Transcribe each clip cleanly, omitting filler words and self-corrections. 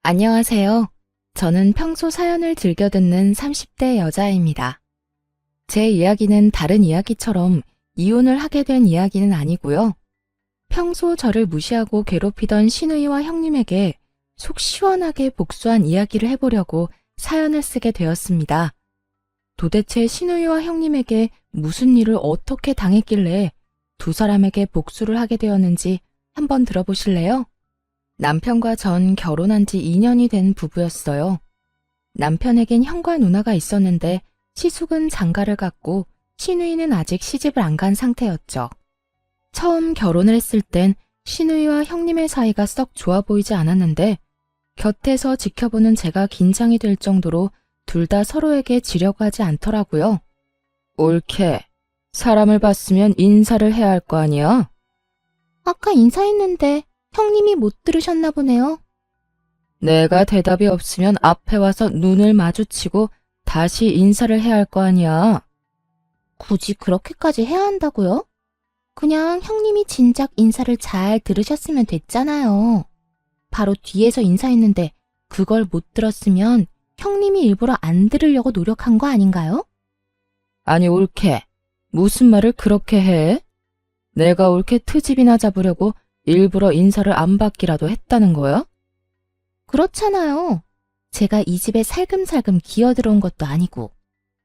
안녕하세요. 저는 평소 사연을 즐겨 듣는 30대 여자입니다. 제 이야기는 다른 이야기처럼 이혼을 하게 된 이야기는 아니고요. 평소 저를 무시하고 괴롭히던 시누이와 형님에게 속 시원하게 복수한 이야기를 해보려고 사연을 쓰게 되었습니다. 도대체 시누이와 형님에게 무슨 일을 어떻게 당했길래 두 사람에게 복수를 하게 되었는지 한번 들어보실래요? 남편과 전 결혼한 지 2년이 된 부부였어요. 남편에겐 형과 누나가 있었는데 시숙은 장가를 갔고 시누이는 아직 시집을 안 간 상태였죠. 처음 결혼을 했을 땐 시누이와 형님의 사이가 썩 좋아 보이지 않았는데 곁에서 지켜보는 제가 긴장이 될 정도로 둘 다 서로에게 지려고 하지 않더라고요. 옳게. 사람을 봤으면 인사를 해야 할 거 아니야? 아까 인사했는데 형님이 못 들으셨나 보네요. 내가 대답이 없으면 앞에 와서 눈을 마주치고 다시 인사를 해야 할 거 아니야. 굳이 그렇게까지 해야 한다고요? 그냥 형님이 진작 인사를 잘 들으셨으면 됐잖아요. 바로 뒤에서 인사했는데 그걸 못 들었으면 형님이 일부러 안 들으려고 노력한 거 아닌가요? 아니 옳게. 무슨 말을 그렇게 해? 내가 옳게 트집이나 잡으려고 일부러 인사를 안 받기라도 했다는 거야? 그렇잖아요. 제가 이 집에 살금살금 기어들어온 것도 아니고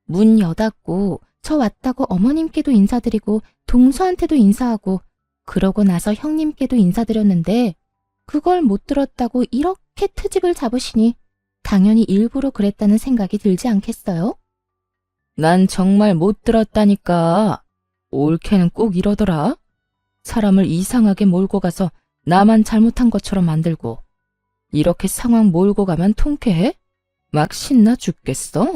문 여닫고 저 왔다고 어머님께도 인사드리고 동서한테도 인사하고 그러고 나서 형님께도 인사드렸는데 그걸 못 들었다고 이렇게 트집을 잡으시니 당연히 일부러 그랬다는 생각이 들지 않겠어요? 난 정말 못 들었다니까. 옳게는 꼭 이러더라. 사람을 이상하게 몰고 가서 나만 잘못한 것처럼 만들고 이렇게 상황 몰고 가면 통쾌해? 막 신나 죽겠어?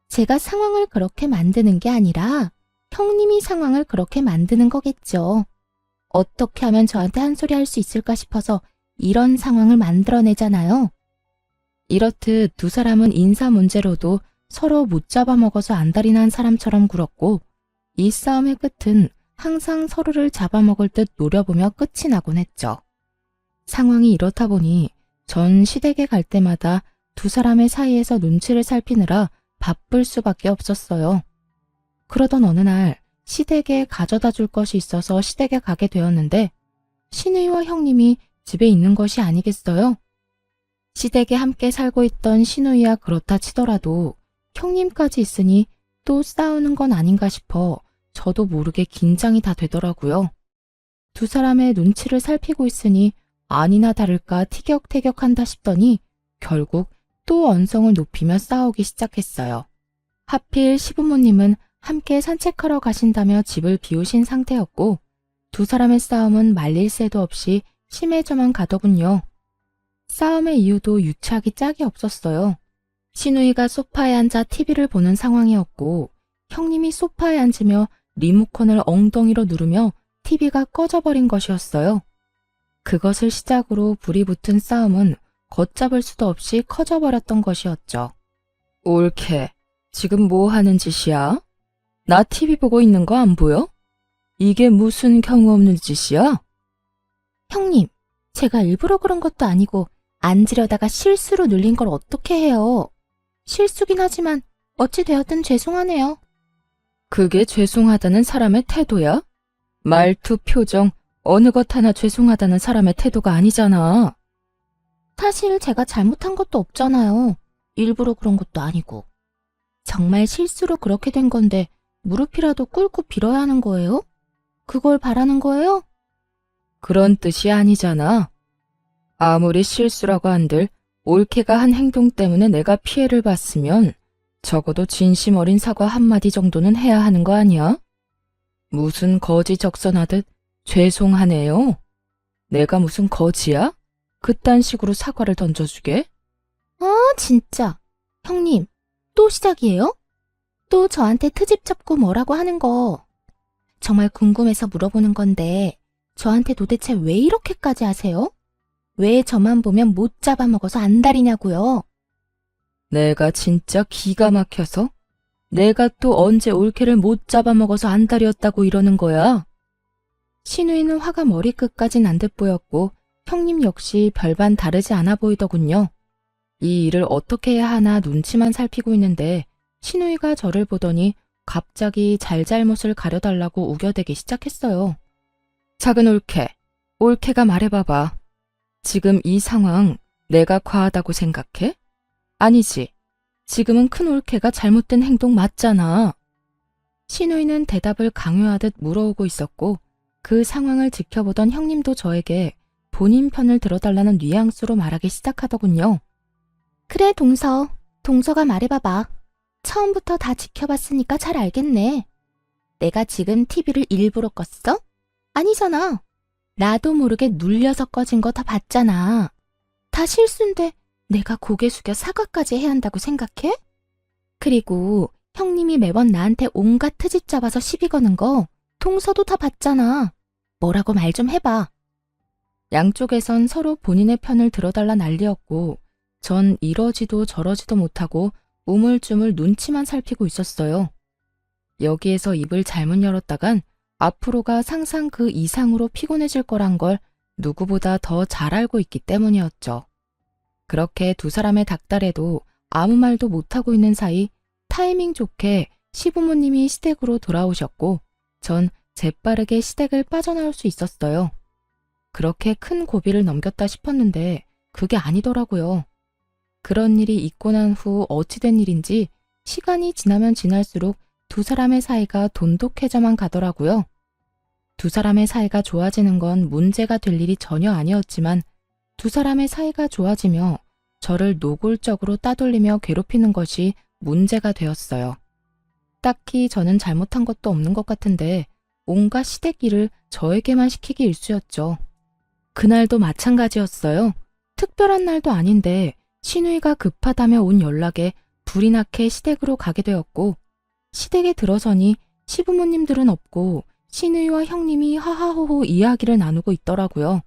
제가 상황을 그렇게 만드는 게 아니라 형님이 상황을 그렇게 만드는 거겠죠. 어떻게 하면 저한테 한 소리 할 수 있을까 싶어서 이런 상황을 만들어내잖아요. 이렇듯 두 사람은 인사 문제로도 서로 못 잡아먹어서 안달이 난 사람처럼 굴었고 이 싸움의 끝은 항상 서로를 잡아먹을 듯 노려보며 끝이 나곤 했죠. 상황이 이렇다 보니 전 시댁에 갈 때마다 두 사람의 사이에서 눈치를 살피느라 바쁠 수밖에 없었어요. 그러던 어느 날 시댁에 가져다 줄 것이 있어서 시댁에 가게 되었는데 시누이와 형님이 집에 있는 것이 아니겠어요? 시댁에 함께 살고 있던 시누이야 그렇다 치더라도 형님까지 있으니 또 싸우는 건 아닌가 싶어 저도 모르게 긴장이 다 되더라고요. 두 사람의 눈치를 살피고 있으니 아니나 다를까 티격태격한다 싶더니 결국 또 언성을 높이며 싸우기 시작했어요. 하필 시부모님은 함께 산책하러 가신다며 집을 비우신 상태였고 두 사람의 싸움은 말릴 새도 없이 심해져만 가더군요. 싸움의 이유도 유치하기 짝이 없었어요. 시누이가 소파에 앉아 TV를 보는 상황이었고 형님이 소파에 앉으며 리모컨을 엉덩이로 누르며 TV가 꺼져버린 것이었어요. 그것을 시작으로 불이 붙은 싸움은 걷잡을 수도 없이 커져버렸던 것이었죠. 옳게. 지금 뭐 하는 짓이야? 나 TV 보고 있는 거 안 보여? 이게 무슨 경우 없는 짓이야? 형님, 제가 일부러 그런 것도 아니고 앉으려다가 실수로 눌린 걸 어떻게 해요? 실수긴 하지만 어찌 되었든 죄송하네요. 그게 죄송하다는 사람의 태도야? 말투, 표정, 어느 것 하나 죄송하다는 사람의 태도가 아니잖아. 사실 제가 잘못한 것도 없잖아요. 일부러 그런 것도 아니고. 정말 실수로 그렇게 된 건데 무릎이라도 꿇고 빌어야 하는 거예요? 그걸 바라는 거예요? 그런 뜻이 아니잖아. 아무리 실수라고 한들 옳게가 한 행동 때문에 내가 피해를 봤으면 적어도 진심 어린 사과 한마디 정도는 해야 하는 거 아니야? 무슨 거지 적선하듯 죄송하네요. 내가 무슨 거지야? 그딴 식으로 사과를 던져주게? 아, 진짜. 형님, 또 시작이에요? 또 저한테 트집 잡고 뭐라고 하는 거. 정말 궁금해서 물어보는 건데 저한테 도대체 왜 이렇게까지 하세요? 왜 저만 보면 못 잡아먹어서 안달이냐고요? 내가 진짜 기가 막혀서? 내가 또 언제 올케를 못 잡아먹어서 안달이었다고 이러는 거야? 시누이는 화가 머리끝까지 난 듯 보였고 형님 역시 별반 다르지 않아 보이더군요. 이 일을 어떻게 해야 하나 눈치만 살피고 있는데 신우이가 저를 보더니 갑자기 잘잘못을 가려달라고 우겨대기 시작했어요. 작은 올케, 올케가 말해봐봐. 지금 이 상황 내가 과하다고 생각해? 아니지. 지금은 큰 올케가 잘못된 행동 맞잖아. 신우이는 대답을 강요하듯 물어오고 있었고 그 상황을 지켜보던 형님도 저에게 본인 편을 들어달라는 뉘앙스로 말하기 시작하더군요. 그래, 동서가 말해봐봐. 처음부터 다 지켜봤으니까 잘 알겠네. 내가 지금 TV를 일부러 껐어? 아니잖아. 나도 모르게 눌려서 꺼진 거 다 봤잖아. 다 실수인데 내가 고개 숙여 사과까지 해야 한다고 생각해? 그리고 형님이 매번 나한테 온갖 트집 잡아서 시비 거는 거 동서도 다 봤잖아. 뭐라고 말 좀 해봐. 양쪽에선 서로 본인의 편을 들어달라 난리였고 전 이러지도 저러지도 못하고 우물쭈물 눈치만 살피고 있었어요. 여기에서 입을 잘못 열었다간 앞으로가 상상 그 이상으로 피곤해질 거란 걸 누구보다 더 잘 알고 있기 때문이었죠. 그렇게 두 사람의 닥달에도 아무 말도 못하고 있는 사이 타이밍 좋게 시부모님이 시댁으로 돌아오셨고 전 재빠르게 시댁을 빠져나올 수 있었어요. 그렇게 큰 고비를 넘겼다 싶었는데 그게 아니더라고요. 그런 일이 있고 난 후 어찌된 일인지 시간이 지나면 지날수록 두 사람의 사이가 돈독해져만 가더라고요. 두 사람의 사이가 좋아지는 건 문제가 될 일이 전혀 아니었지만 두 사람의 사이가 좋아지며 저를 노골적으로 따돌리며 괴롭히는 것이 문제가 되었어요. 딱히 저는 잘못한 것도 없는 것 같은데 온갖 시댁 일을 저에게만 시키기 일쑤였죠. 그날도 마찬가지였어요. 특별한 날도 아닌데 신우이가 급하다며 온 연락에 불이 나게 시댁으로 가게 되었고 시댁에 들어서니 시부모님들은 없고 신우이와 형님이 하하호호 이야기를 나누고 있더라고요.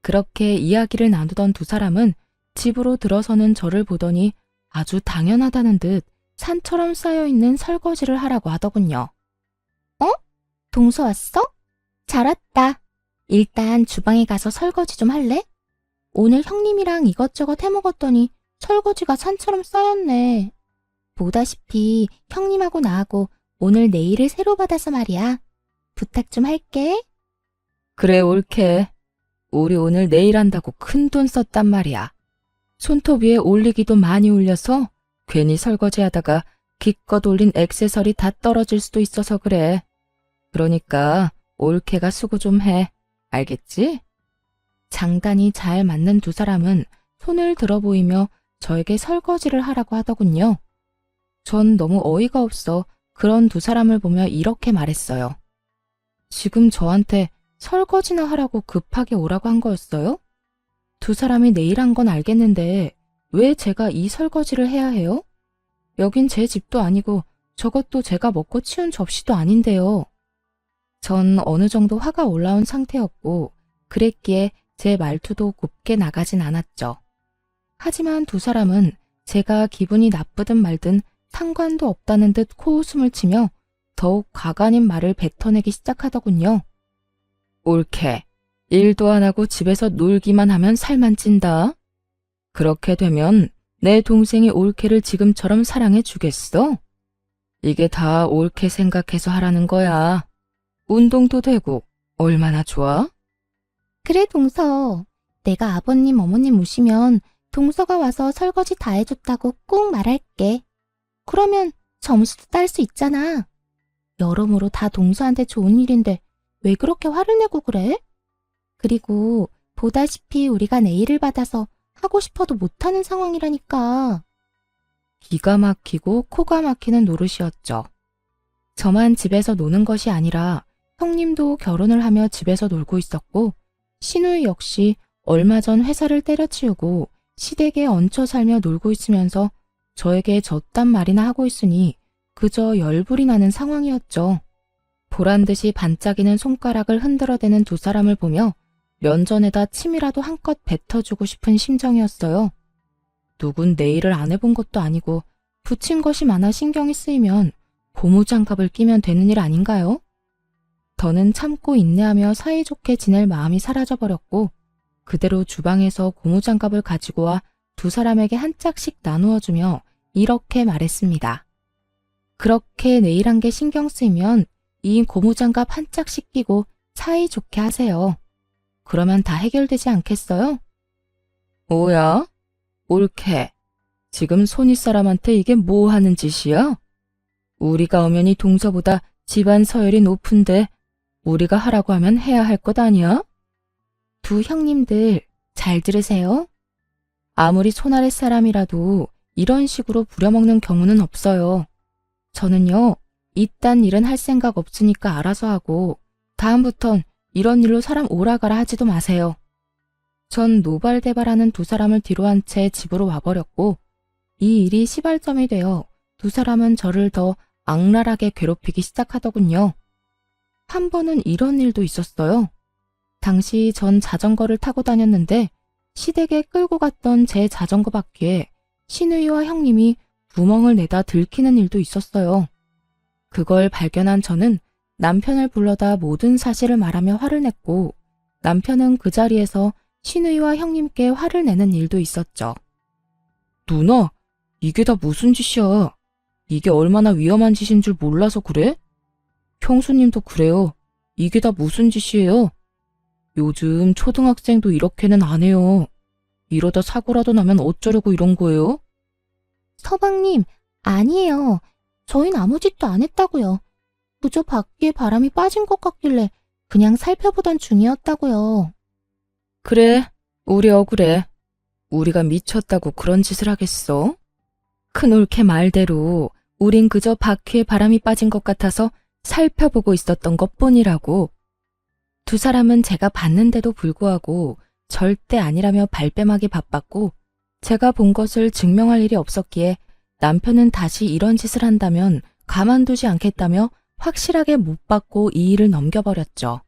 그렇게 이야기를 나누던 두 사람은 집으로 들어서는 저를 보더니 아주 당연하다는 듯 산처럼 쌓여있는 설거지를 하라고 하더군요. 어? 동서 왔어? 잘 왔다. 일단 주방에 가서 설거지 좀 할래? 오늘 형님이랑 이것저것 해먹었더니 설거지가 산처럼 쌓였네. 보다시피 형님하고 나하고 오늘 네일을 새로 받아서 말이야. 부탁 좀 할게. 그래, 옳게. 우리 오늘 네일 한다고 큰돈 썼단 말이야. 손톱 위에 올리기도 많이 올려서 괜히 설거지하다가 기껏 올린 액세서리 다 떨어질 수도 있어서 그래. 그러니까 옳게가 수고 좀 해. 알겠지? 장단이 잘 맞는 두 사람은 손을 들어 보이며 저에게 설거지를 하라고 하더군요. 전 너무 어이가 없어 그런 두 사람을 보며 이렇게 말했어요. 지금 저한테 설거지나 하라고 급하게 오라고 한 거였어요? 두 사람이 네일 한 건 알겠는데 왜 제가 이 설거지를 해야 해요? 여긴 제 집도 아니고 저것도 제가 먹고 치운 접시도 아닌데요. 전 어느 정도 화가 올라온 상태였고 그랬기에 제 말투도 곱게 나가진 않았죠. 하지만 두 사람은 제가 기분이 나쁘든 말든 상관도 없다는 듯 코웃음을 치며 더욱 가관인 말을 뱉어내기 시작하더군요. 옳게. 일도 안 하고 집에서 놀기만 하면 살만 찐다. 그렇게 되면 내 동생이 옳게를 지금처럼 사랑해 주겠어? 이게 다 옳게 생각해서 하라는 거야. 운동도 되고 얼마나 좋아? 그래, 동서. 내가 아버님, 어머님 오시면 동서가 와서 설거지 다 해줬다고 꼭 말할게. 그러면 점수도 딸 수 있잖아. 여러모로 다 동서한테 좋은 일인데 왜 그렇게 화를 내고 그래? 그리고 보다시피 우리가 네일을 받아서 하고 싶어도 못하는 상황이라니까. 기가 막히고 코가 막히는 노릇이었죠. 저만 집에서 노는 것이 아니라 형님도 결혼을 하며 집에서 놀고 있었고 신우이 역시 얼마 전 회사를 때려치우고 시댁에 얹혀 살며 놀고 있으면서 저에게 저딴 말이나 하고 있으니 그저 열불이 나는 상황이었죠. 보란듯이 반짝이는 손가락을 흔들어대는 두 사람을 보며 면전에다 침이라도 한껏 뱉어주고 싶은 심정이었어요. 누군 네일을 안 해본 것도 아니고 붙인 것이 많아 신경이 쓰이면 고무장갑을 끼면 되는 일 아닌가요? 더는 참고 인내하며 사이좋게 지낼 마음이 사라져버렸고 그대로 주방에서 고무장갑을 가지고 와 두 사람에게 한 짝씩 나누어 주며 이렇게 말했습니다. 그렇게 내일 한 게 신경 쓰이면 이 고무장갑 한 짝씩 끼고 사이좋게 하세요. 그러면 다 해결되지 않겠어요? 뭐야? 옳게. 지금 손윗 사람한테 이게 뭐 하는 짓이야? 우리가 엄연히 동서보다 집안 서열이 높은데 우리가 하라고 하면 해야 할 것 아니야? 두 형님들 잘 들으세요. 아무리 손아랫 사람이라도 이런 식으로 부려먹는 경우는 없어요. 저는요, 이딴 일은 할 생각 없으니까 알아서 하고 다음부턴 이런 일로 사람 오라가라 하지도 마세요. 전 노발대발하는 두 사람을 뒤로 한 채 집으로 와버렸고 이 일이 시발점이 되어 두 사람은 저를 더 악랄하게 괴롭히기 시작하더군요. 한 번은 이런 일도 있었어요. 당시 전 자전거를 타고 다녔는데 시댁에 끌고 갔던 제 자전거 바퀴에 시누이와 형님이 구멍을 내다 들키는 일도 있었어요. 그걸 발견한 저는 남편을 불러다 모든 사실을 말하며 화를 냈고 남편은 그 자리에서 시누이와 형님께 화를 내는 일도 있었죠. 누나, 이게 다 무슨 짓이야? 이게 얼마나 위험한 짓인 줄 몰라서 그래? 형수님도 그래요. 이게 다 무슨 짓이에요? 요즘 초등학생도 이렇게는 안 해요. 이러다 사고라도 나면 어쩌려고 이런 거예요? 서방님, 아니에요. 저희는 아무 짓도 안 했다고요. 그저 바퀴에 바람이 빠진 것 같길래 그냥 살펴보던 중이었다고요. 그래, 우리 억울해. 우리가 미쳤다고 그런 짓을 하겠어? 큰올케 말대로 우린 그저 바퀴에 바람이 빠진 것 같아서 살펴보고 있었던 것뿐이라고. 두 사람은 제가 봤는데도 불구하고 절대 아니라며 발뺌하기 바빴고 제가 본 것을 증명할 일이 없었기에 남편은 다시 이런 짓을 한다면 가만두지 않겠다며 확실하게 못 받고 이 일을 넘겨버렸죠.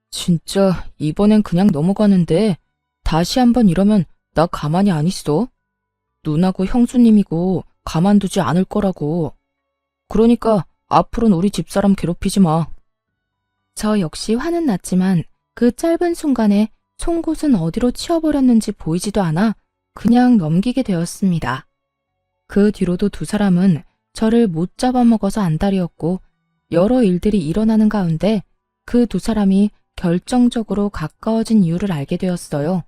진짜 이번엔 그냥 넘어가는데 다시 한번 이러면 나 가만히 안 있어. 누나고 형수님이고 가만두지 않을 거라고. 그러니까 앞으로는 우리 집사람 괴롭히지 마. 저 역시 화는 났지만 그 짧은 순간에 송곳은 어디로 치워버렸는지 보이지도 않아 그냥 넘기게 되었습니다. 그 뒤로도 두 사람은 저를 못 잡아먹어서 안달이었고 여러 일들이 일어나는 가운데 그 두 사람이 결정적으로 가까워진 이유를 알게 되었어요.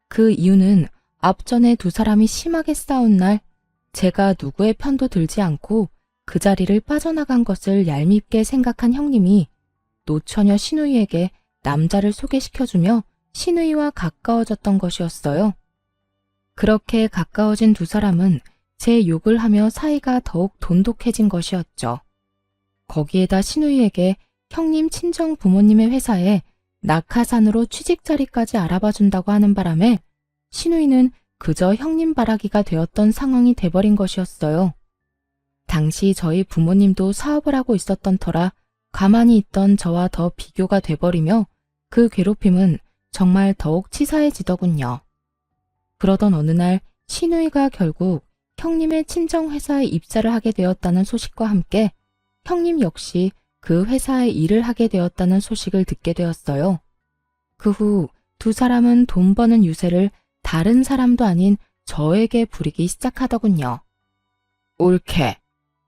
그 이유는 앞전에 두 사람이 심하게 싸운 날 제가 누구의 편도 들지 않고 그 자리를 빠져나간 것을 얄밉게 생각한 형님이 노처녀 시누이에게 남자를 소개시켜주며 시누이와 가까워졌던 것이었어요. 그렇게 가까워진 두 사람은 제 욕을 하며 사이가 더욱 돈독해진 것이었죠. 거기에다 시누이에게 형님 친정 부모님의 회사에 낙하산으로 취직 자리까지 알아봐준다고 하는 바람에 시누이는 그저 형님 바라기가 되었던 상황이 돼버린 것이었어요. 당시 저희 부모님도 사업을 하고 있었던 터라 가만히 있던 저와 더 비교가 돼버리며 그 괴롭힘은 정말 더욱 치사해지더군요. 그러던 어느 날 시누이가 결국 형님의 친정회사에 입사를 하게 되었다는 소식과 함께 형님 역시 그 회사에 일을 하게 되었다는 소식을 듣게 되었어요. 그 후 두 사람은 돈 버는 유세를 다른 사람도 아닌 저에게 부리기 시작하더군요. 옳게.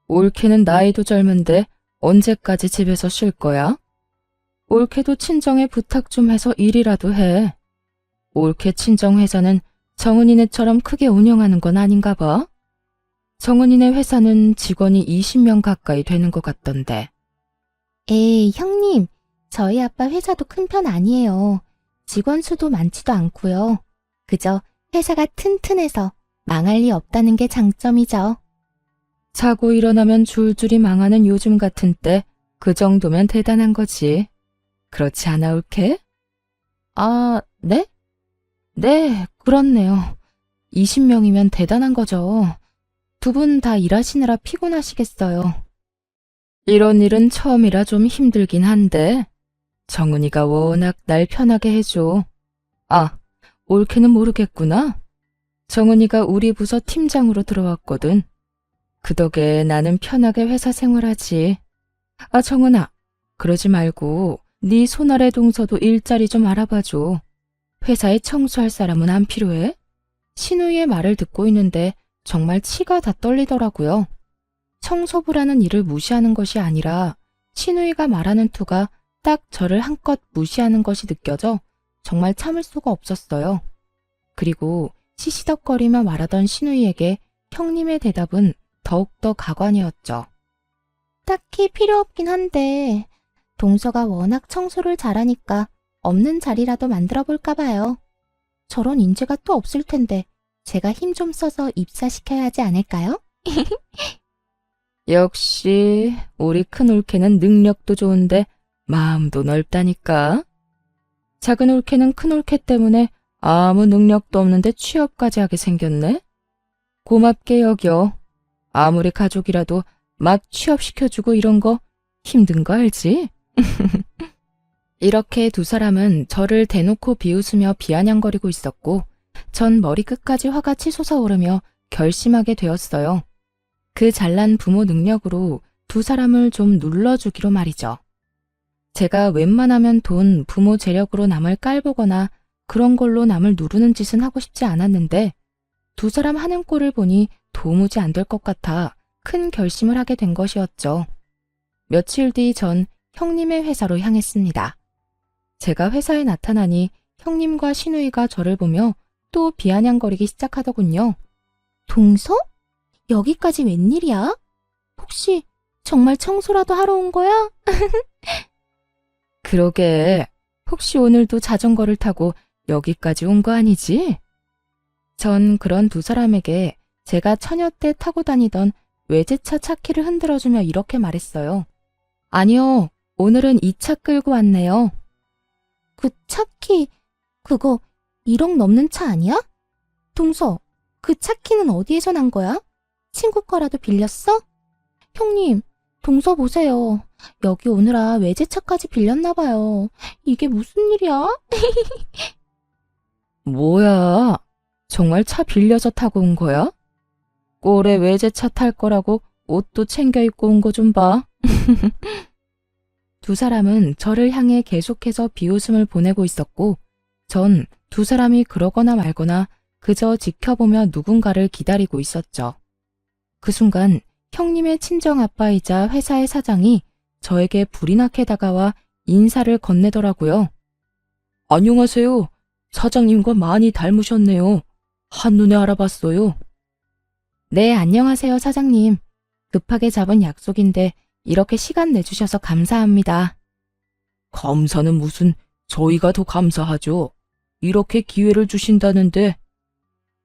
옳게는 나이도 젊은데 언제까지 집에서 쉴 거야? 옳게도 친정에 부탁 좀 해서 일이라도 해. 옳게 친정회사는 정은이네처럼 크게 운영하는 건 아닌가 봐. 정은이네 회사는 직원이 20명 가까이 되는 것 같던데. 에이, 형님. 저희 아빠 회사도 큰 편 아니에요. 직원 수도 많지도 않고요. 그저 회사가 튼튼해서 망할 리 없다는 게 장점이죠. 자고 일어나면 줄줄이 망하는 요즘 같은 때 그 정도면 대단한 거지. 그렇지 않아, 옳게? 아, 네? 네, 그렇네요. 20명이면 대단한 거죠. 두 분 다 일하시느라 피곤하시겠어요. 이런 일은 처음이라 좀 힘들긴 한데 정은이가 워낙 날 편하게 해줘. 아, 옳게는 모르겠구나. 정은이가 우리 부서 팀장으로 들어왔거든. 그 덕에 나는 편하게 회사 생활하지. 아, 정은아, 그러지 말고 네 손아래 동서도 일자리 좀 알아봐줘. 회사에 청소할 사람은 안 필요해? 신우이의 말을 듣고 있는데 정말 치가 다 떨리더라고요. 청소부라는 일을 무시하는 것이 아니라 신우이가 말하는 투가 딱 저를 한껏 무시하는 것이 느껴져 정말 참을 수가 없었어요. 그리고 시시덕거리며 말하던 신우이에게 형님의 대답은 더욱더 가관이었죠. 딱히 필요 없긴 한데 동서가 워낙 청소를 잘하니까 없는 자리라도 만들어 볼까 봐요. 저런 인재가 또 없을 텐데 제가 힘 좀 써서 입사시켜야 하지 않을까요? 역시 우리 큰 올케는 능력도 좋은데 마음도 넓다니까. 작은 올케는 큰 올케 때문에 아무 능력도 없는데 취업까지 하게 생겼네. 고맙게 여겨. 아무리 가족이라도 막 취업시켜주고 이런 거 힘든 거 알지? 이렇게 두 사람은 저를 대놓고 비웃으며 비아냥거리고 있었고 전 머리끝까지 화가 치솟아 오르며 결심하게 되었어요. 그 잘난 부모 능력으로 두 사람을 좀 눌러주기로 말이죠. 제가 웬만하면 돈, 부모 재력으로 남을 깔보거나 그런 걸로 남을 누르는 짓은 하고 싶지 않았는데 두 사람 하는 꼴을 보니 도무지 안 될 것 같아 큰 결심을 하게 된 것이었죠. 며칠 뒤 전 형님의 회사로 향했습니다. 제가 회사에 나타나니 형님과 신우이가 저를 보며 또 비아냥거리기 시작하더군요. 동서? 여기까지 웬일이야? 혹시 정말 청소라도 하러 온 거야? 그러게, 혹시 오늘도 자전거를 타고 여기까지 온 거 아니지? 전 그런 두 사람에게 제가 처녀 때 타고 다니던 외제차 차키를 흔들어주며 이렇게 말했어요. 아니요, 오늘은 이 차 끌고 왔네요. 그 차키, 그거 1억 넘는 차 아니야? 동서, 그 차키는 어디에서 난 거야? 친구 거라도 빌렸어? 형님, 동서 보세요. 여기 오느라 외제차까지 빌렸나 봐요. 이게 무슨 일이야? 뭐야? 정말 차 빌려서 타고 온 거야? 꼴에 외제차 탈 거라고 옷도 챙겨 입고 온 거 좀 봐. 두 사람은 저를 향해 계속해서 비웃음을 보내고 있었고 전 두 사람이 그러거나 말거나 그저 지켜보며 누군가를 기다리고 있었죠. 그 순간 형님의 친정아빠이자 회사의 사장이 저에게 불이 나게 다가와 인사를 건네더라고요. 안녕하세요. 사장님과 많이 닮으셨네요. 한눈에 알아봤어요. 네, 안녕하세요, 사장님. 급하게 잡은 약속인데 이렇게 시간 내주셔서 감사합니다. 감사는 무슨, 저희가 더 감사하죠. 이렇게 기회를 주신다는데.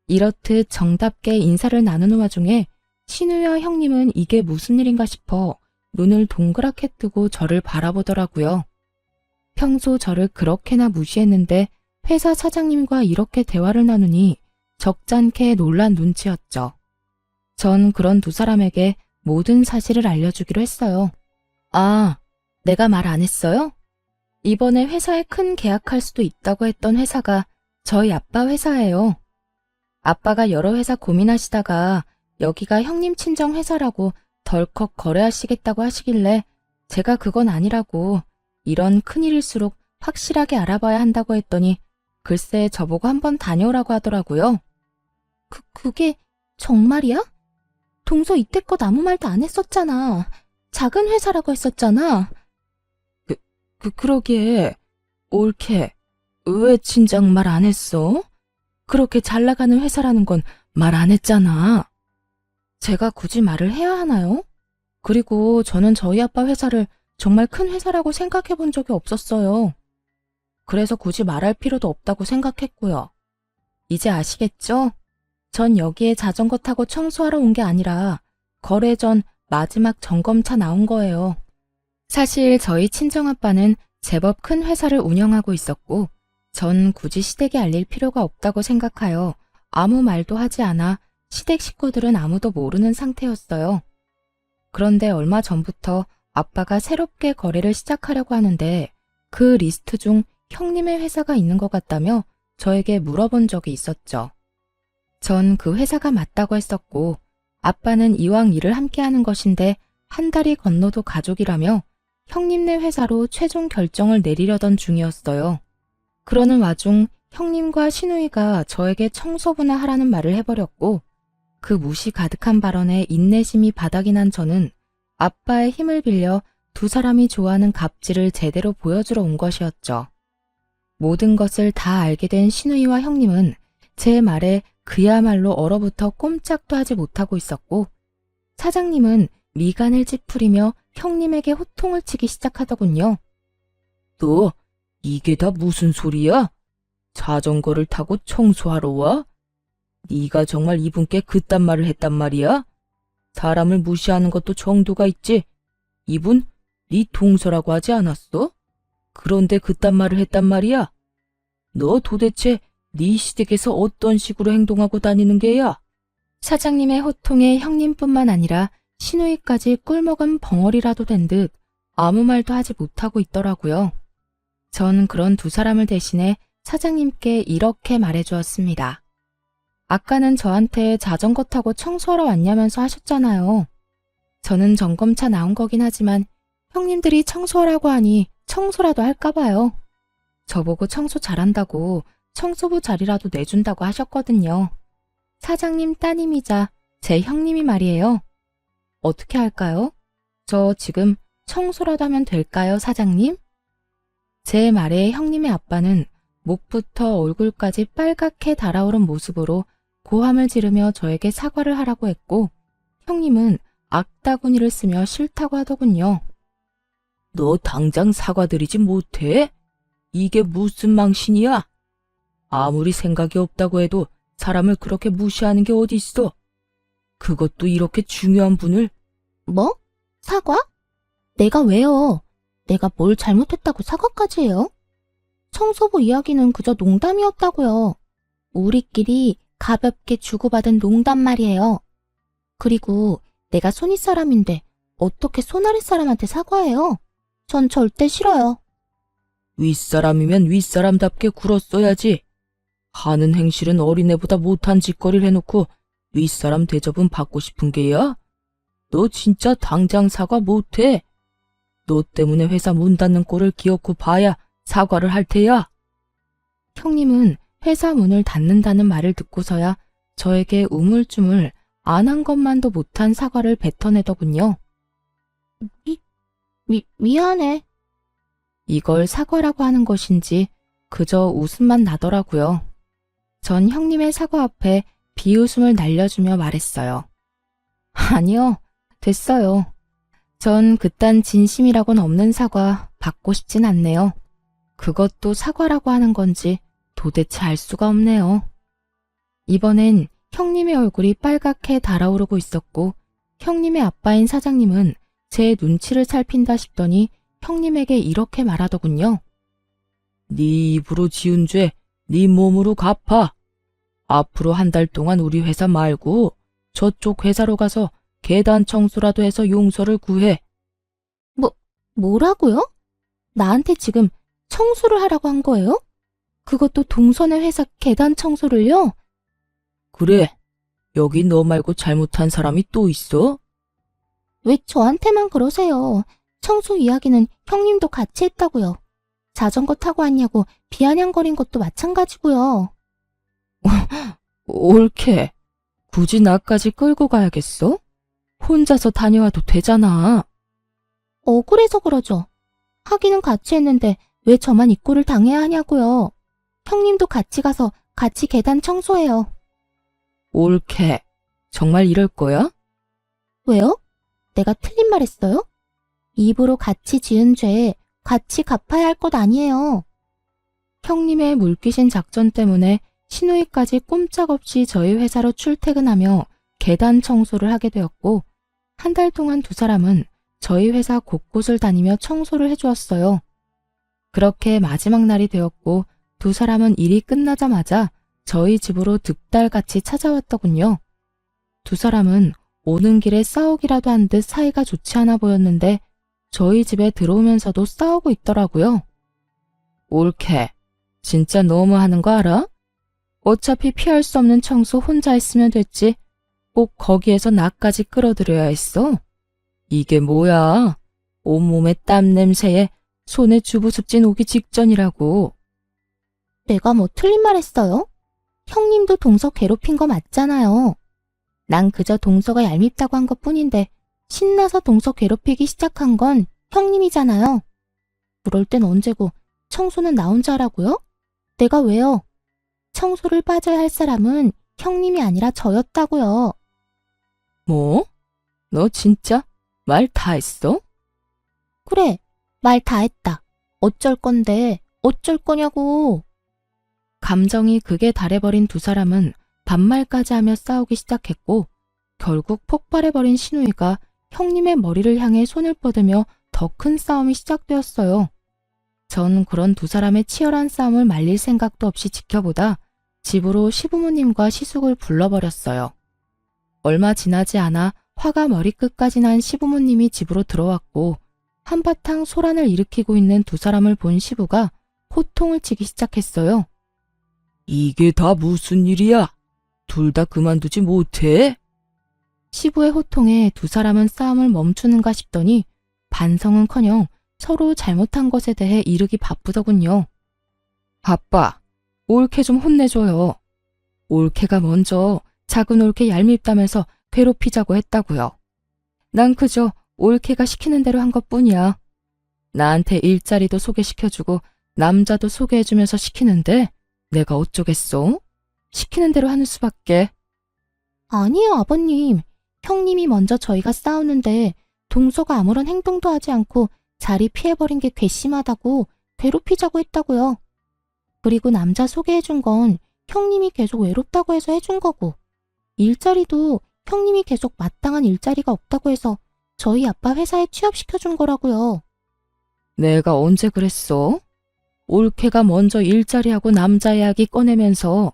이렇듯 정답게 인사를 나누는 와중에 신우와 형님은 이게 무슨 일인가 싶어 눈을 동그랗게 뜨고 저를 바라보더라고요. 평소 저를 그렇게나 무시했는데 회사 사장님과 이렇게 대화를 나누니 적잖게 놀란 눈치였죠. 전 그런 두 사람에게 모든 사실을 알려주기로 했어요. 아, 내가 말 안 했어요? 이번에 회사에 큰 계약할 수도 있다고 했던 회사가 저희 아빠 회사예요. 아빠가 여러 회사 고민하시다가 여기가 형님 친정 회사라고 덜컥 거래하시겠다고 하시길래 제가 그건 아니라고 이런 큰일일수록 확실하게 알아봐야 한다고 했더니 글쎄 저보고 한번 다녀오라고 하더라고요. 그게 정말이야? 동서 이때껏 아무 말도 안 했었잖아. 작은 회사라고 했었잖아. 그러게. 옳게. 왜 진작 말 안 했어? 그렇게 잘 나가는 회사라는 건 말 안 했잖아. 제가 굳이 말을 해야 하나요? 그리고 저는 저희 아빠 회사를 정말 큰 회사라고 생각해 본 적이 없었어요. 그래서 굳이 말할 필요도 없다고 생각했고요. 이제 아시겠죠? 전 여기에 자전거 타고 청소하러 온 게 아니라 거래 전 마지막 점검차 나온 거예요. 사실 저희 친정아빠는 제법 큰 회사를 운영하고 있었고 전 굳이 시댁에 알릴 필요가 없다고 생각하여 아무 말도 하지 않아 시댁 식구들은 아무도 모르는 상태였어요. 그런데 얼마 전부터 아빠가 새롭게 거래를 시작하려고 하는데 그 리스트 중 형님의 회사가 있는 것 같다며 저에게 물어본 적이 있었죠. 전 그 회사가 맞다고 했었고 아빠는 이왕 일을 함께 하는 것인데 한 달이 건너도 가족이라며 형님네 회사로 최종 결정을 내리려던 중이었어요. 그러는 와중 형님과 시누이가 저에게 청소부나 하라는 말을 해버렸고 그 무시 가득한 발언에 인내심이 바닥이 난 저는 아빠의 힘을 빌려 두 사람이 좋아하는 갑질을 제대로 보여주러 온 것이었죠. 모든 것을 다 알게 된 시누이와 형님은 제 말에 그야말로 얼어붙어 꼼짝도 하지 못하고 있었고 사장님은 미간을 찌푸리며 형님에게 호통을 치기 시작하더군요. 너 이게 다 무슨 소리야? 자전거를 타고 청소하러 와? 네가 정말 이분께 그딴 말을 했단 말이야? 사람을 무시하는 것도 정도가 있지. 이분 네 동서라고 하지 않았어? 그런데 그딴 말을 했단 말이야? 너 도대체 네 시댁에서 어떤 식으로 행동하고 다니는 게야? 사장님의 호통에 형님뿐만 아니라 시누이까지 꿀먹은 벙어리라도 된 듯 아무 말도 하지 못하고 있더라고요. 전 그런 두 사람을 대신해 사장님께 이렇게 말해주었습니다. 아까는 저한테 자전거 타고 청소하러 왔냐면서 하셨잖아요. 저는 점검차 나온 거긴 하지만 형님들이 청소하라고 하니 청소라도 할까봐요. 저보고 청소 잘한다고 청소부 자리라도 내준다고 하셨거든요. 사장님 따님이자 제 형님이 말이에요. 어떻게 할까요? 저 지금 청소라도 하면 될까요, 사장님? 제 말에 형님의 아빠는 목부터 얼굴까지 빨갛게 달아오른 모습으로 고함을 지르며 저에게 사과를 하라고 했고 형님은 악다구니를 쓰며 싫다고 하더군요. 너 당장 사과드리지 못해? 이게 무슨 망신이야? 아무리 생각이 없다고 해도 사람을 그렇게 무시하는 게 어디 있어? 그것도 이렇게 중요한 분을. 뭐? 사과? 내가 왜요? 내가 뭘 잘못했다고 사과까지 해요? 청소부 이야기는 그저 농담이었다고요. 우리끼리 가볍게 주고받은 농담 말이에요. 그리고 내가 손윗 사람인데 어떻게 손아랫 사람한테 사과해요? 전 절대 싫어요. 윗사람이면 윗사람답게 굴었어야지. 하는 행실은 어린애보다 못한 짓거리를 해놓고 윗사람 대접은 받고 싶은 게야? 너 진짜 당장 사과 못해. 너 때문에 회사 문 닫는 꼴을 기어코 봐야 사과를 할 테야. 형님은 회사 문을 닫는다는 말을 듣고서야 저에게 우물쭈물 안 한 것만도 못한 사과를 뱉어내더군요. 미안해. 이걸 사과라고 하는 것인지 그저 웃음만 나더라고요. 전 형님의 사과 앞에 비웃음을 날려주며 말했어요. 아니요, 됐어요. 전 그딴 진심이라고는 없는 사과 받고 싶진 않네요. 그것도 사과라고 하는 건지 도대체 알 수가 없네요. 이번엔 형님의 얼굴이 빨갛게 달아오르고 있었고 형님의 아빠인 사장님은 제 눈치를 살핀다 싶더니 형님에게 이렇게 말하더군요. 네 입으로 지은 죄 네 몸으로 갚아. 앞으로 한 달 동안 우리 회사 말고 저쪽 회사로 가서 계단 청소라도 해서 용서를 구해. 뭐라고요? 나한테 지금 청소를 하라고 한 거예요? 그것도 동선의 회사 계단 청소를요? 그래, 여기 너 말고 잘못한 사람이 또 있어? 왜 저한테만 그러세요? 청소 이야기는 형님도 같이 했다고요. 자전거 타고 왔냐고 비아냥거린 것도 마찬가지고요. 옳게. 굳이 나까지 끌고 가야겠어? 혼자서 다녀와도 되잖아. 억울해서 그러죠. 하기는 같이 했는데 왜 저만 이 꼴을 당해야 하냐고요. 형님도 같이 가서 같이 계단 청소해요. 옳게. 정말 이럴 거야? 왜요? 내가 틀린 말 했어요? 입으로 같이 지은 죄 같이 갚아야 할 것 아니에요. 형님의 물귀신 작전 때문에 시누이까지 꼼짝없이 저희 회사로 출퇴근하며 계단 청소를 하게 되었고 한 달 동안 두 사람은 저희 회사 곳곳을 다니며 청소를 해주었어요. 그렇게 마지막 날이 되었고 두 사람은 일이 끝나자마자 저희 집으로 득달같이 찾아왔더군요. 두 사람은 오는 길에 싸우기라도 한 듯 사이가 좋지 않아 보였는데 저희 집에 들어오면서도 싸우고 있더라고요. 옳게. 진짜 너무하는 거 알아? 어차피 피할 수 없는 청소 혼자 했으면 됐지. 꼭 거기에서 나까지 끌어들여야 했어. 이게 뭐야? 온몸에 땀 냄새에 손에 주부습진 오기 직전이라고. 내가 뭐 틀린 말 했어요? 형님도 동서 괴롭힌 거 맞잖아요. 난 그저 동서가 얄밉다고 한 것뿐인데 신나서 동서 괴롭히기 시작한 건 형님이잖아요. 그럴 땐 언제고 청소는 나 혼자 하라고요? 내가 왜요? 청소를 빠져야 할 사람은 형님이 아니라 저였다고요. 뭐? 너 진짜 말 다 했어? 그래, 말 다 했다. 어쩔 건데, 어쩔 거냐고. 감정이 극에 달해버린 두 사람은 반말까지 하며 싸우기 시작했고 결국 폭발해버린 신우이가 형님의 머리를 향해 손을 뻗으며 더 큰 싸움이 시작되었어요. 전 그런 두 사람의 치열한 싸움을 말릴 생각도 없이 지켜보다 집으로 시부모님과 시숙을 불러버렸어요. 얼마 지나지 않아 화가 머리끝까지 난 시부모님이 집으로 들어왔고 한바탕 소란을 일으키고 있는 두 사람을 본 시부가 호통을 치기 시작했어요. 이게 다 무슨 일이야? 둘 다 그만두지 못해? 시부의 호통에 두 사람은 싸움을 멈추는가 싶더니 반성은커녕 서로 잘못한 것에 대해 이르기 바쁘더군요. 아빠, 올케 좀 혼내줘요. 올케가 먼저 작은 올케 얄밉다면서 괴롭히자고 했다고요. 난 그저 올케가 시키는 대로 한 것뿐이야. 나한테 일자리도 소개시켜주고 남자도 소개해주면서 시키는데 내가 어쩌겠어? 시키는 대로 하는 수밖에. 아니에요, 아버님. 형님이 먼저 저희가 싸우는데 동서가 아무런 행동도 하지 않고 자리 피해버린 게 괘씸하다고 괴롭히자고 했다고요. 그리고 남자 소개해준 건 형님이 계속 외롭다고 해서 해준 거고 일자리도 형님이 계속 마땅한 일자리가 없다고 해서 저희 아빠 회사에 취업시켜준 거라고요. 내가 언제 그랬어? 올케가 먼저 일자리하고 남자 이야기 꺼내면서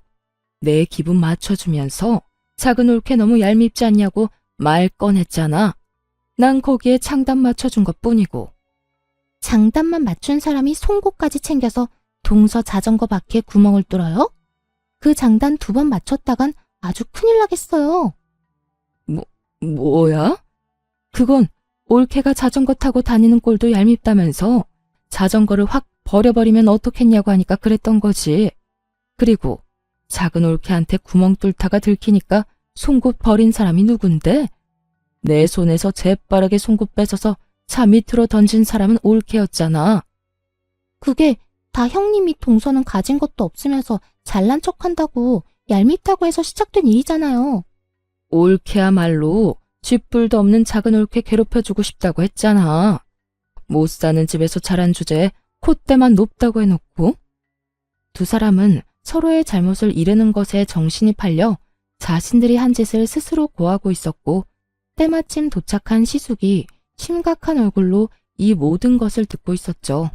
내 기분 맞춰주면서 작은 올케 너무 얄밉지 않냐고 말 꺼냈잖아. 난 거기에 장단 맞춰준 것뿐이고. 장단만 맞춘 사람이 송곳까지 챙겨서 동서 자전거 바퀴에 구멍을 뚫어요? 그 장단 2번 맞췄다간 아주 큰일 나겠어요. 뭐야? 그건 올케가 자전거 타고 다니는 꼴도 얄밉다면서 자전거를 확 버려버리면 어떻겠냐고 하니까 그랬던 거지. 그리고 작은 올케한테 구멍 뚫다가 들키니까 송곳 버린 사람이 누군데? 내 손에서 재빠르게 송곳 뺏어서 차 밑으로 던진 사람은 올케였잖아. 그게 다 형님이 동서는 가진 것도 없으면서 잘난 척한다고 얄밉다고 해서 시작된 일이잖아요. 올케야말로 쥐뿔도 없는 작은 올케 괴롭혀주고 싶다고 했잖아. 못 사는 집에서 자란 주제에 콧대만 높다고 해놓고. 두 사람은 서로의 잘못을 이르는 것에 정신이 팔려 자신들이 한 짓을 스스로 고하고 있었고 때마침 도착한 시숙이 심각한 얼굴로 이 모든 것을 듣고 있었죠.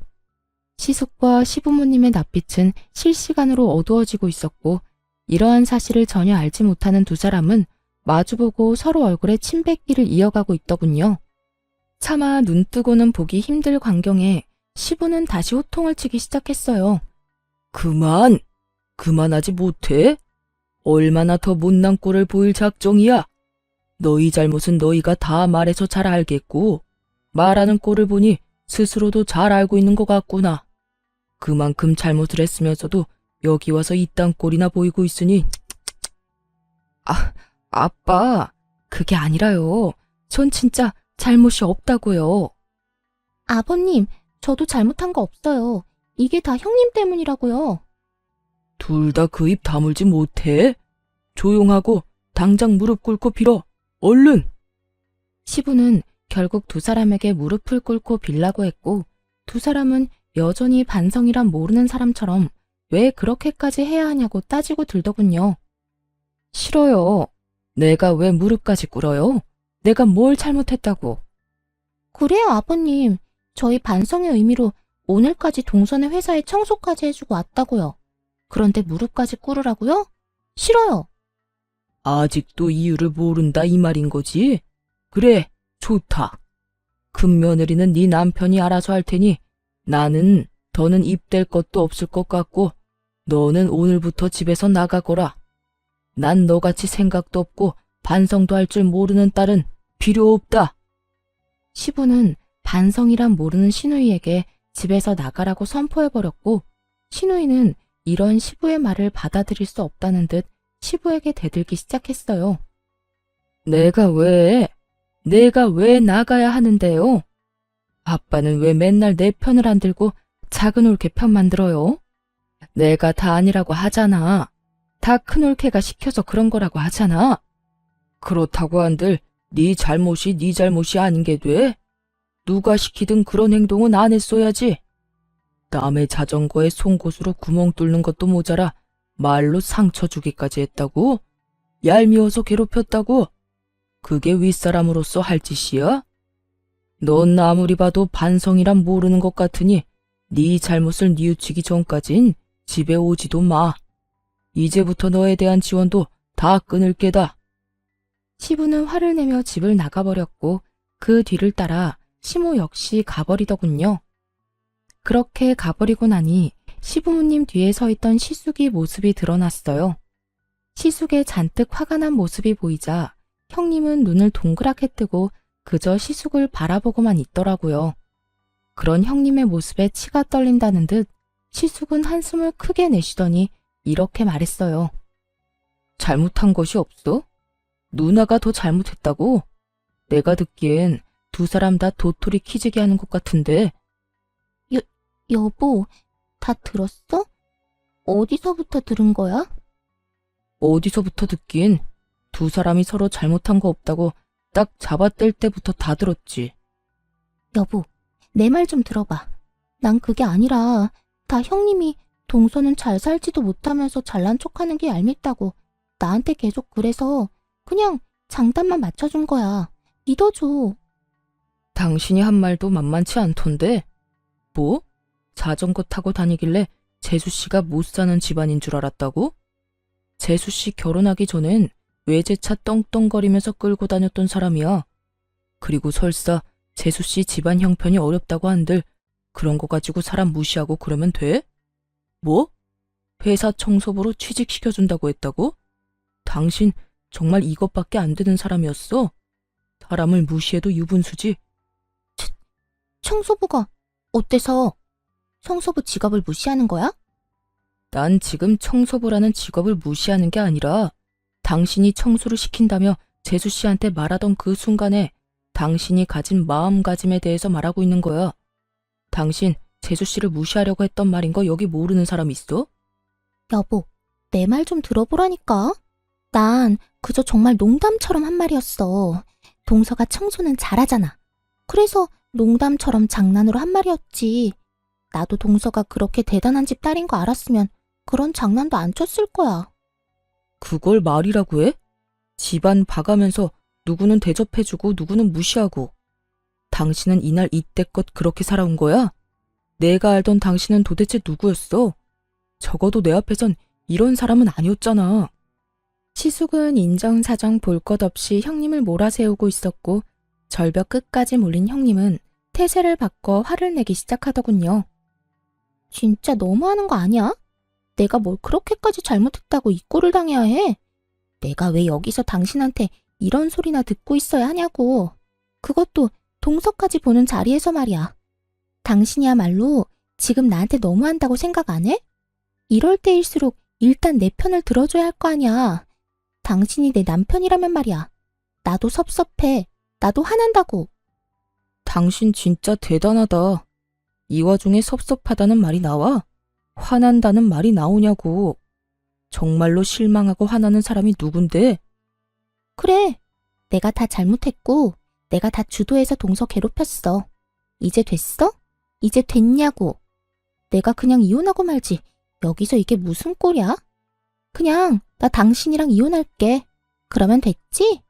시숙과 시부모님의 낯빛은 실시간으로 어두워지고 있었고 이러한 사실을 전혀 알지 못하는 두 사람은 마주보고 서로 얼굴에 침 뱉기를 이어가고 있더군요. 차마 눈 뜨고는 보기 힘들 광경에 시부는 다시 호통을 치기 시작했어요. 그만하지 못해? 얼마나 더 못난 꼴을 보일 작정이야? 너희 잘못은 너희가 다 말해서 잘 알겠고 말하는 꼴을 보니 스스로도 잘 알고 있는 것 같구나. 그만큼 잘못을 했으면서도 여기 와서 이딴 꼴이나 보이고 있으니. 아빠, 그게 아니라요. 전 진짜 잘못이 없다고요. 아버님, 저도 잘못한 거 없어요. 이게 다 형님 때문이라고요. 둘 다 그 입 다물지 못해? 조용하고 당장 무릎 꿇고 빌어. 얼른! 시부는 결국 두 사람에게 무릎을 꿇고 빌라고 했고 두 사람은 여전히 반성이란 모르는 사람처럼 왜 그렇게까지 해야 하냐고 따지고 들더군요. 싫어요. 내가 왜 무릎까지 꿇어요? 내가 뭘 잘못했다고. 그래요, 아버님. 저희 반성의 의미로 오늘까지 동선의 회사에 청소까지 해주고 왔다고요. 그런데 무릎까지 꿇으라고요? 싫어요. 아직도 이유를 모른다 이 말인 거지? 그래, 좋다. 큰 며느리는 네 남편이 알아서 할 테니 나는 더는 입댈 것도 없을 것 같고 너는 오늘부터 집에서 나가거라. 난 너같이 생각도 없고 반성도 할 줄 모르는 딸은 필요 없다. 시부는 반성이란 모르는 시누이에게 집에서 나가라고 선포해버렸고 시누이는 이런 시부의 말을 받아들일 수 없다는 듯 시부에게 대들기 시작했어요. 내가 왜 나가야 하는데요? 아빠는 왜 맨날 내 편을 안 들고 작은 올케 편 만들어요? 내가 다 아니라고 하잖아. 다 큰 올케가 시켜서 그런 거라고 하잖아. 그렇다고 한들 네 잘못이 아닌 게 돼? 누가 시키든 그런 행동은 안 했어야지. 남의 자전거에 송곳으로 구멍 뚫는 것도 모자라 말로 상처 주기까지 했다고? 얄미워서 괴롭혔다고? 그게 윗사람으로서 할 짓이야? 넌 아무리 봐도 반성이란 모르는 것 같으니 네 잘못을 뉘우치기 전까진 집에 오지도 마. 이제부터 너에 대한 지원도 다 끊을 게다. 시부는 화를 내며 집을 나가버렸고 그 뒤를 따라 시모 역시 가버리더군요. 그렇게 가버리고 나니 시부모님 뒤에 서 있던 시숙이 모습이 드러났어요. 시숙의 잔뜩 화가 난 모습이 보이자 형님은 눈을 동그랗게 뜨고 그저 시숙을 바라보고만 있더라고요. 그런 형님의 모습에 치가 떨린다는 듯 시숙은 한숨을 크게 내쉬더니 이렇게 말했어요. 잘못한 것이 없어? 누나가 더 잘못했다고? 내가 듣기엔 두 사람 다 도토리 키재기 하는 것 같은데. 여보, 다 들었어? 어디서부터 들은 거야? 어디서부터 듣긴. 두 사람이 서로 잘못한 거 없다고 딱 잡아뗄 때부터 다 들었지. 여보, 내 말 좀 들어봐. 난 그게 아니라 다 형님이 동서는 잘 살지도 못하면서 잘난 척하는 게 얄밉다고 나한테 계속 그래서 그냥 장단만 맞춰준 거야. 믿어줘. 당신이 한 말도 만만치 않던데. 뭐? 자전거 타고 다니길래 재수씨가 못 사는 집안인 줄 알았다고? 재수씨 결혼하기 전엔 외제차 떵떵거리면서 끌고 다녔던 사람이야. 그리고 설사 재수씨 집안 형편이 어렵다고 한들 그런 거 가지고 사람 무시하고 그러면 돼? 뭐? 회사 청소부로 취직시켜준다고 했다고? 당신 정말 이것밖에 안 되는 사람이었어? 사람을 무시해도 유분수지? 청소부가 어때서? 청소부 직업을 무시하는 거야? 난 지금 청소부라는 직업을 무시하는 게 아니라 당신이 청소를 시킨다며 재수씨한테 말하던 그 순간에 당신이 가진 마음가짐에 대해서 말하고 있는 거야. 당신 재수씨를 무시하려고 했던 말인 거 여기 모르는 사람 있어? 여보, 내 말 좀 들어보라니까. 난 그저 정말 농담처럼 한 말이었어. 동서가 청소는 잘하잖아. 그래서 농담처럼 장난으로 한 말이었지. 나도 동서가 그렇게 대단한 집 딸인 거 알았으면 그런 장난도 안 쳤을 거야. 그걸 말이라고 해? 집안 봐가면서 누구는 대접해주고 누구는 무시하고. 당신은 이날 이때껏 그렇게 살아온 거야? 내가 알던 당신은 도대체 누구였어? 적어도 내 앞에선 이런 사람은 아니었잖아. 시숙은 인정사정 볼 것 없이 형님을 몰아세우고 있었고 절벽 끝까지 몰린 형님은 태세를 바꿔 화를 내기 시작하더군요. 진짜 너무하는 거 아니야? 내가 뭘 그렇게까지 잘못했다고 이 꼴을 당해야 해? 내가 왜 여기서 당신한테 이런 소리나 듣고 있어야 하냐고. 그것도 동서까지 보는 자리에서 말이야. 당신이야말로 지금 나한테 너무한다고 생각 안 해? 이럴 때일수록 일단 내 편을 들어줘야 할 거 아니야. 당신이 내 남편이라면 말이야. 나도 섭섭해. 나도 화난다고. 당신 진짜 대단하다. 이 와중에 섭섭하다는 말이 나와? 화난다는 말이 나오냐고. 정말로 실망하고 화나는 사람이 누군데? 그래. 내가 다 잘못했고 내가 다 주도해서 동서 괴롭혔어. 이제 됐어? 이제 됐냐고. 내가 그냥 이혼하고 말지. 여기서 이게 무슨 꼴이야? 그냥 나 당신이랑 이혼할게. 그러면 됐지?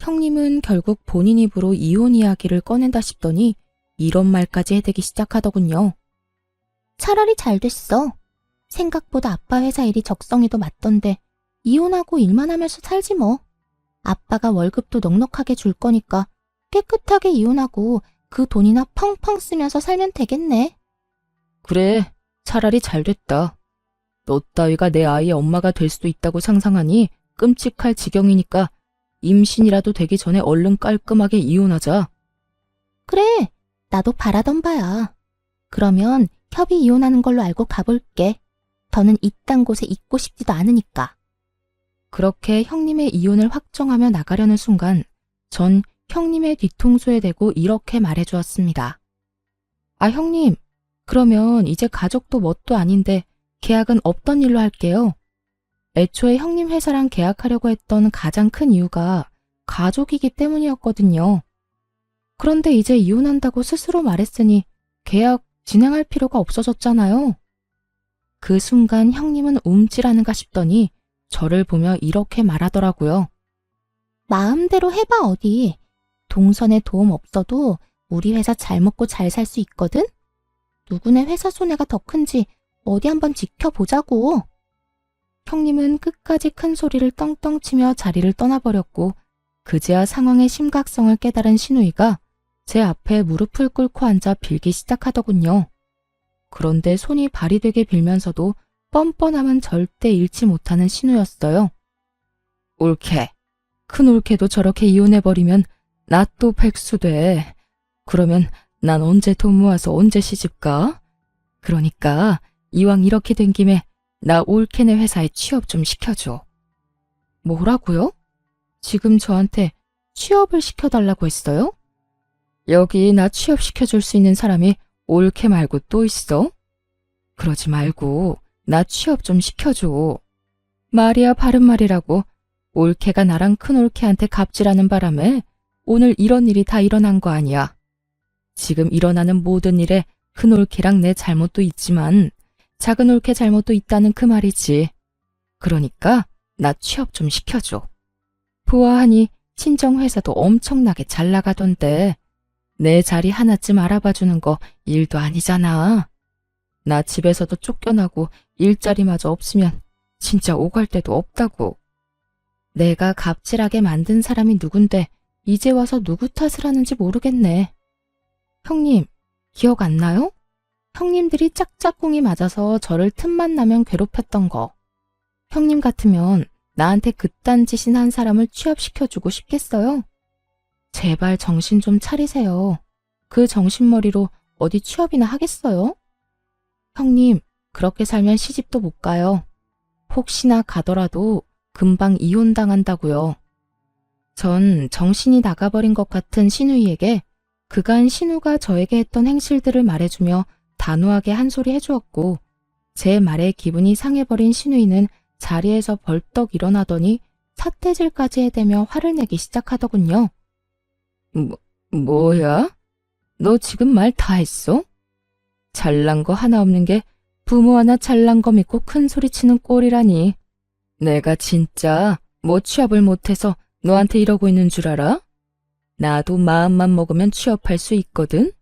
형님은 결국 본인 입으로 이혼 이야기를 꺼낸다 싶더니 이런 말까지 해대기 시작하더군요. 차라리 잘 됐어. 생각보다 아빠 회사 일이 적성에도 맞던데 이혼하고 일만 하면서 살지 뭐. 아빠가 월급도 넉넉하게 줄 거니까 깨끗하게 이혼하고 그 돈이나 펑펑 쓰면서 살면 되겠네. 그래, 차라리 잘 됐다. 너 따위가 내 아이의 엄마가 될 수도 있다고 상상하니 끔찍할 지경이니까 임신이라도 되기 전에 얼른 깔끔하게 이혼하자. 그래, 나도 바라던 바야. 그러면 협의 이혼하는 걸로 알고 가볼게. 더 더는 이딴 곳에 있고 싶지도 않으니까. 그렇게 형님의 이혼을 확정하며 나가려는 순간 전 형님의 뒤통수에 대고 이렇게 말해주었습니다. 아, 형님, 그러면 이제 가족도 뭣도 아닌데 계약은 없던 일로 할게요. 애초에 형님 회사랑 계약하려고 했던 가장 큰 이유가 가족이기 때문이었거든요. 그런데 이제 이혼한다고 스스로 말했으니 계약 진행할 필요가 없어졌잖아요. 그 순간 형님은 움찔하는가 싶더니 저를 보며 이렇게 말하더라고요. 마음대로 해봐 어디. 동선에 도움 없어도 우리 회사 잘 먹고 잘 살 수 있거든? 누구네 회사 손해가 더 큰지 어디 한번 지켜보자고. 형님은 끝까지 큰 소리를 떵떵 치며 자리를 떠나버렸고 그제야 상황의 심각성을 깨달은 신우이가 제 앞에 무릎을 꿇고 앉아 빌기 시작하더군요. 그런데 손이 발이 되게 빌면서도 뻔뻔함은 절대 잃지 못하는 신우였어요. 올케, 큰 올케도 저렇게 이혼해버리면 나 또 백수돼. 그러면 난 언제 돈 모아서 언제 시집가? 그러니까 이왕 이렇게 된 김에 나 올케네 회사에 취업 좀 시켜줘. 뭐라고요? 지금 저한테 취업을 시켜달라고 했어요? 여기 나 취업시켜줄 수 있는 사람이 올케 말고 또 있어? 그러지 말고 나 취업 좀 시켜줘. 말이야 바른 말이라고. 올케가 나랑 큰 올케한테 갑질하는 바람에 오늘 이런 일이 다 일어난 거 아니야. 지금 일어나는 모든 일에 큰 올케랑 내 잘못도 있지만 작은 올케 잘못도 있다는 그 말이지. 그러니까 나 취업 좀 시켜줘. 보아하니 친정회사도 엄청나게 잘 나가던데 내 자리 하나쯤 알아봐주는 거 일도 아니잖아. 나 집에서도 쫓겨나고 일자리마저 없으면 진짜 오갈 데도 없다고. 내가 갑질하게 만든 사람이 누군데 이제 와서 누구 탓을 하는지 모르겠네. 형님, 기억 안 나요? 형님들이 짝짝꿍이 맞아서 저를 틈만 나면 괴롭혔던 거. 형님 같으면 나한테 그딴 짓인 한 사람을 취업시켜주고 싶겠어요? 제발 정신 좀 차리세요. 그 정신머리로 어디 취업이나 하겠어요? 형님, 그렇게 살면 시집도 못 가요. 혹시나 가더라도 금방 이혼당한다고요. 전 정신이 나가버린 것 같은 신우이에게 그간 신우가 저에게 했던 행실들을 말해주며 단호하게 한 소리 해주었고 제 말에 기분이 상해버린 신우이는 자리에서 벌떡 일어나더니 삿대질까지 해대며 화를 내기 시작하더군요. 뭐야? 너 지금 말 다 했어? 잘난 거 하나 없는 게 부모 하나 잘난 거 믿고 큰 소리 치는 꼴이라니. 내가 진짜 뭐 취업을 못해서 너한테 이러고 있는 줄 알아? 나도 마음만 먹으면 취업할 수 있거든?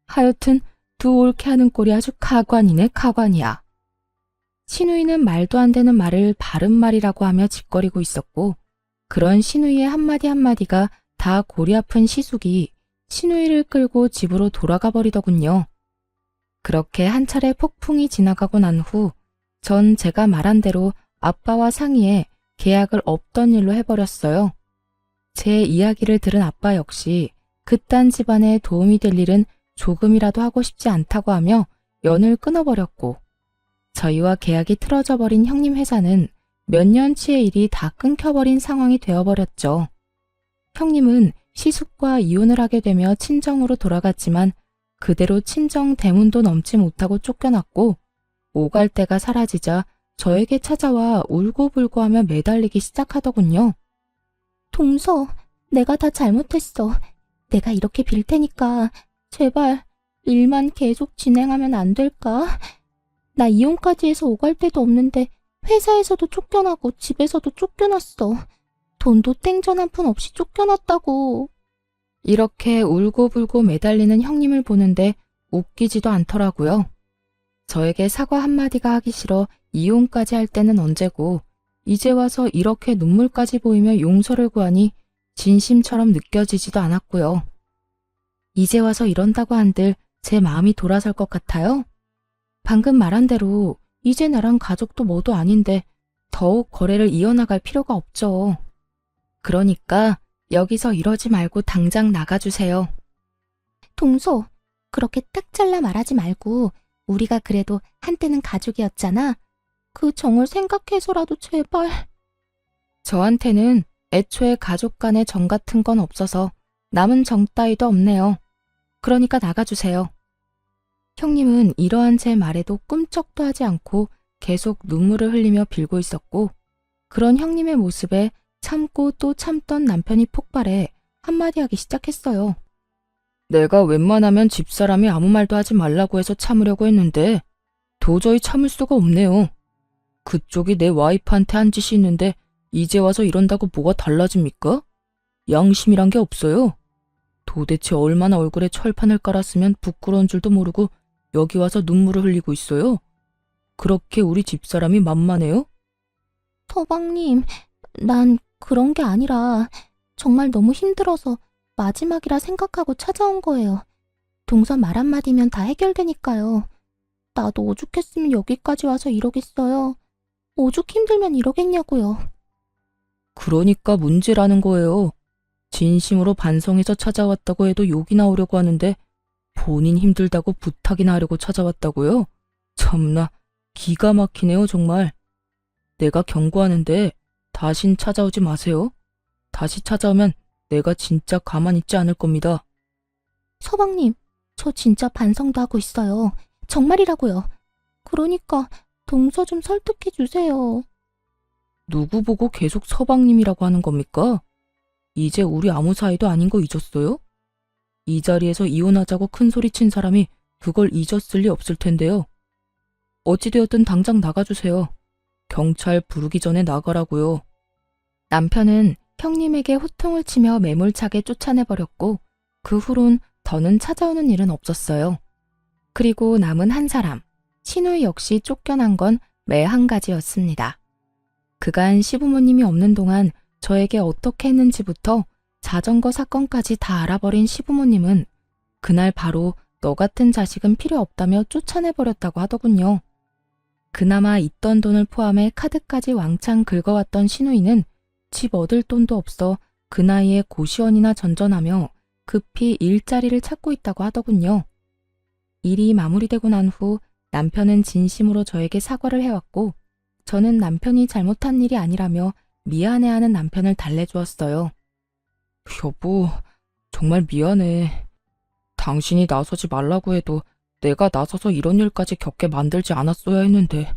하여튼 두 옳게 하는 꼴이 아주 가관이네 가관이야. 신우이는 말도 안 되는 말을 바른 말이라고 하며 짓거리고 있었고 그런 신우이의 한마디 한마디가 다 골이 아픈 시숙이 신우이를 끌고 집으로 돌아가 버리더군요. 그렇게 한 차례 폭풍이 지나가고 난 후 전 제가 말한 대로 아빠와 상의해 계약을 없던 일로 해버렸어요. 제 이야기를 들은 아빠 역시 그딴 집안에 도움이 될 일은 조금이라도 하고 싶지 않다고 하며 연을 끊어버렸고 저희와 계약이 틀어져 버린 형님 회사는 몇 년치의 일이 다 끊겨버린 상황이 되어버렸죠. 형님은 시숙과 이혼을 하게 되며 친정으로 돌아갔지만 그대로 친정 대문도 넘지 못하고 쫓겨났고 오갈 데가 사라지자 저에게 찾아와 울고불고 하며 매달리기 시작하더군요. 동서, 내가 다 잘못했어. 내가 이렇게 빌 테니까 제발 일만 계속 진행하면 안 될까? 나 이혼까지 해서 오갈 데도 없는데 회사에서도 쫓겨나고 집에서도 쫓겨났어. 돈도 땡전 한 푼 없이 쫓겨났다고. 이렇게 울고불고 매달리는 형님을 보는데 웃기지도 않더라고요. 저에게 사과 한마디가 하기 싫어 이혼까지 할 때는 언제고 이제 와서 이렇게 눈물까지 보이며 용서를 구하니 진심처럼 느껴지지도 않았고요. 이제 와서 이런다고 한들 제 마음이 돌아설 것 같아요. 방금 말한 대로 이제 나랑 가족도 뭐도 아닌데 더욱 거래를 이어나갈 필요가 없죠. 그러니까 여기서 이러지 말고 당장 나가주세요. 동서, 그렇게 딱 잘라 말하지 말고 우리가 그래도 한때는 가족이었잖아. 그 정을 생각해서라도 제발. 저한테는 애초에 가족 간의 정 같은 건 없어서 남은 정 따위도 없네요. 그러니까 나가주세요. 형님은 이러한 제 말에도 꿈쩍도 하지 않고 계속 눈물을 흘리며 빌고 있었고, 그런 형님의 모습에 참고 또 참던 남편이 폭발해 한마디 하기 시작했어요. 내가 웬만하면 집사람이 아무 말도 하지 말라고 해서 참으려고 했는데 도저히 참을 수가 없네요. 그쪽이 내 와이프한테 한 짓이 있는데 이제 와서 이런다고 뭐가 달라집니까? 양심이란 게 없어요. 도대체 얼마나 얼굴에 철판을 깔았으면 부끄러운 줄도 모르고 여기 와서 눈물을 흘리고 있어요. 그렇게 우리 집사람이 만만해요? 서방님, 난 그런 게 아니라 정말 너무 힘들어서 마지막이라 생각하고 찾아온 거예요. 동서 말 한마디면 다 해결되니까요. 나도 오죽했으면 여기까지 와서 이러겠어요. 오죽 힘들면 이러겠냐고요. 그러니까 문제라는 거예요. 진심으로 반성해서 찾아왔다고 해도 욕이 나오려고 하는데 본인 힘들다고 부탁이나 하려고 찾아왔다고요? 참나, 기가 막히네요, 정말. 내가 경고하는데 다신 찾아오지 마세요. 다시 찾아오면 내가 진짜 가만히 있지 않을 겁니다. 서방님, 저 진짜 반성도 하고 있어요. 정말이라고요. 그러니까 동서 좀 설득해 주세요. 누구 보고 계속 서방님이라고 하는 겁니까? 이제 우리 아무 사이도 아닌 거 잊었어요? 이 자리에서 이혼하자고 큰 소리 친 사람이 그걸 잊었을 리 없을 텐데요. 어찌되었든 당장 나가주세요. 경찰 부르기 전에 나가라고요. 남편은 형님에게 호통을 치며 매몰차게 쫓아내버렸고 그 후론 더는 찾아오는 일은 없었어요. 그리고 남은 한 사람, 신우 역시 쫓겨난 건 매 한 가지였습니다. 그간 시부모님이 없는 동안 저에게 어떻게 했는지부터 자전거 사건까지 다 알아버린 시부모님은 그날 바로 너 같은 자식은 필요 없다며 쫓아내버렸다고 하더군요. 그나마 있던 돈을 포함해 카드까지 왕창 긁어왔던 신우이는 집 얻을 돈도 없어 그 나이에 고시원이나 전전하며 급히 일자리를 찾고 있다고 하더군요. 일이 마무리되고 난 후 남편은 진심으로 저에게 사과를 해왔고 저는 남편이 잘못한 일이 아니라며 미안해하는 남편을 달래주었어요. 여보, 정말 미안해. 당신이 나서지 말라고 해도 내가 나서서 이런 일까지 겪게 만들지 않았어야 했는데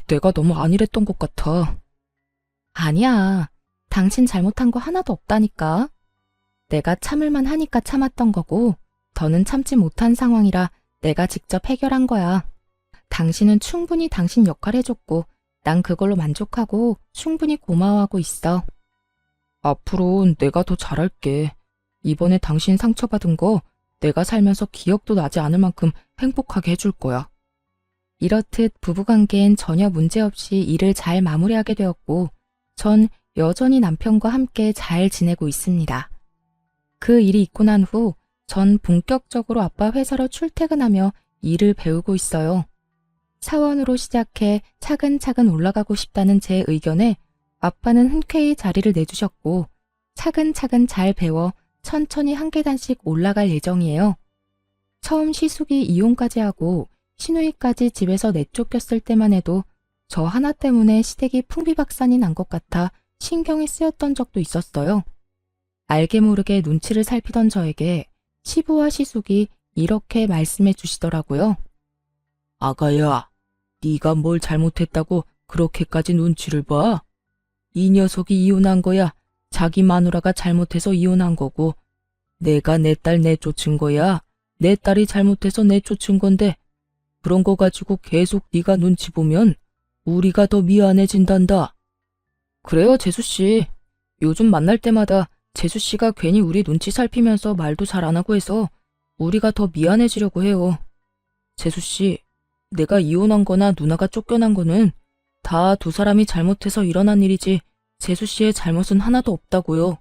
내가 너무 안일했던 것 같아. 아니야. 당신 잘못한 거 하나도 없다니까. 내가 참을만 하니까 참았던 거고 더는 참지 못한 상황이라 내가 직접 해결한 거야. 당신은 충분히 당신 역할 해줬고 난 그걸로 만족하고 충분히 고마워하고 있어. 앞으로 내가 더 잘할게. 이번에 당신 상처받은 거 내가 살면서 기억도 나지 않을 만큼 행복하게 해줄 거야. 이렇듯 부부관계엔 전혀 문제없이 일을 잘 마무리하게 되었고 전 여전히 남편과 함께 잘 지내고 있습니다. 그 일이 있고 난 후 전 본격적으로 아빠 회사로 출퇴근하며 일을 배우고 있어요. 사원으로 시작해 차근차근 올라가고 싶다는 제 의견에 아빠는 흔쾌히 자리를 내주셨고 차근차근 잘 배워 천천히 한 계단씩 올라갈 예정이에요. 처음 시숙이 이혼까지 하고 시누이까지 집에서 내쫓겼을 때만 해도 저 하나 때문에 시댁이 풍비박산이 난 것 같아 신경이 쓰였던 적도 있었어요. 알게 모르게 눈치를 살피던 저에게 시부와 시숙이 이렇게 말씀해 주시더라고요. 아가야, 네가 뭘 잘못했다고 그렇게까지 눈치를 봐? 이 녀석이 이혼한 거야. 자기 마누라가 잘못해서 이혼한 거고 내가 내 딸 내쫓은 거야. 내 딸이 잘못해서 내쫓은 건데 그런 거 가지고 계속 네가 눈치 보면 우리가 더 미안해진단다. 그래요, 재수씨. 요즘 만날 때마다 재수씨가 괜히 우리 눈치 살피면서 말도 잘 안 하고 해서 우리가 더 미안해지려고 해요. 재수씨, 내가 이혼한 거나 누나가 쫓겨난 거는 다 두 사람이 잘못해서 일어난 일이지 재수씨의 잘못은 하나도 없다고요.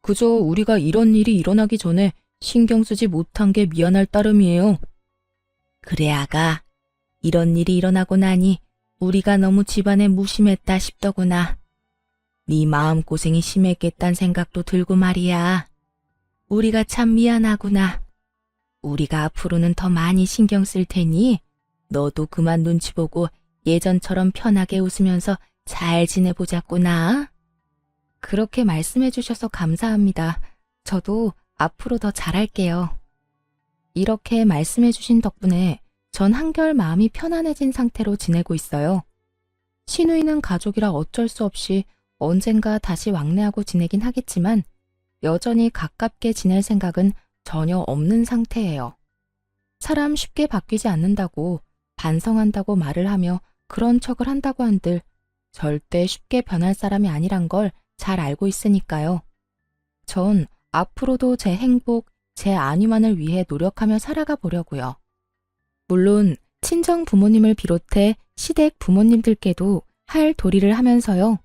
그저 우리가 이런 일이 일어나기 전에 신경 쓰지 못한 게 미안할 따름이에요. 그래, 아가. 이런 일이 일어나고 나니 우리가 너무 집안에 무심했다 싶더구나. 네 마음고생이 심했겠단 생각도 들고 말이야. 우리가 참 미안하구나. 우리가 앞으로는 더 많이 신경 쓸 테니 너도 그만 눈치 보고 예전처럼 편하게 웃으면서 잘 지내보자꾸나. 그렇게 말씀해 주셔서 감사합니다. 저도 앞으로 더 잘할게요. 이렇게 말씀해 주신 덕분에 전 한결 마음이 편안해진 상태로 지내고 있어요. 시누이는 가족이라 어쩔 수 없이 언젠가 다시 왕래하고 지내긴 하겠지만 여전히 가깝게 지낼 생각은 전혀 없는 상태예요. 사람 쉽게 바뀌지 않는다고 반성한다고 말을 하며 그런 척을 한다고 한들 절대 쉽게 변할 사람이 아니란 걸 잘 알고 있으니까요. 전 앞으로도 제 행복, 제 안위만을 위해 노력하며 살아가 보려고요. 물론 친정 부모님을 비롯해 시댁 부모님들께도 할 도리를 하면서요.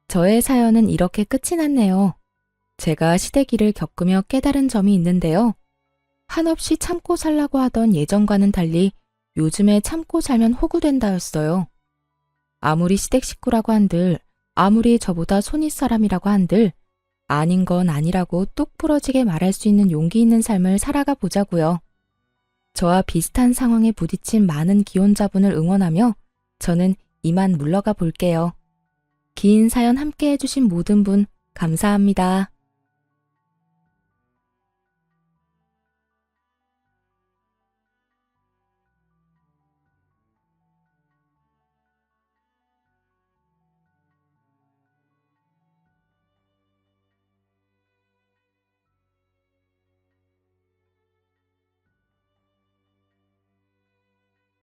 저의 사연은 이렇게 끝이 났네요. 제가 시댁일을 겪으며 깨달은 점이 있는데요. 한없이 참고 살라고 하던 예전과는 달리 요즘에 참고 살면 호구된다였어요. 아무리 시댁 식구라고 한들, 아무리 저보다 손윗 사람이라고 한들 아닌 건 아니라고 똑 부러지게 말할 수 있는 용기 있는 삶을 살아가 보자고요. 저와 비슷한 상황에 부딪힌 많은 기혼자분을 응원하며 저는 이만 물러가 볼게요. 긴 사연 함께 해주신 모든 분 감사합니다.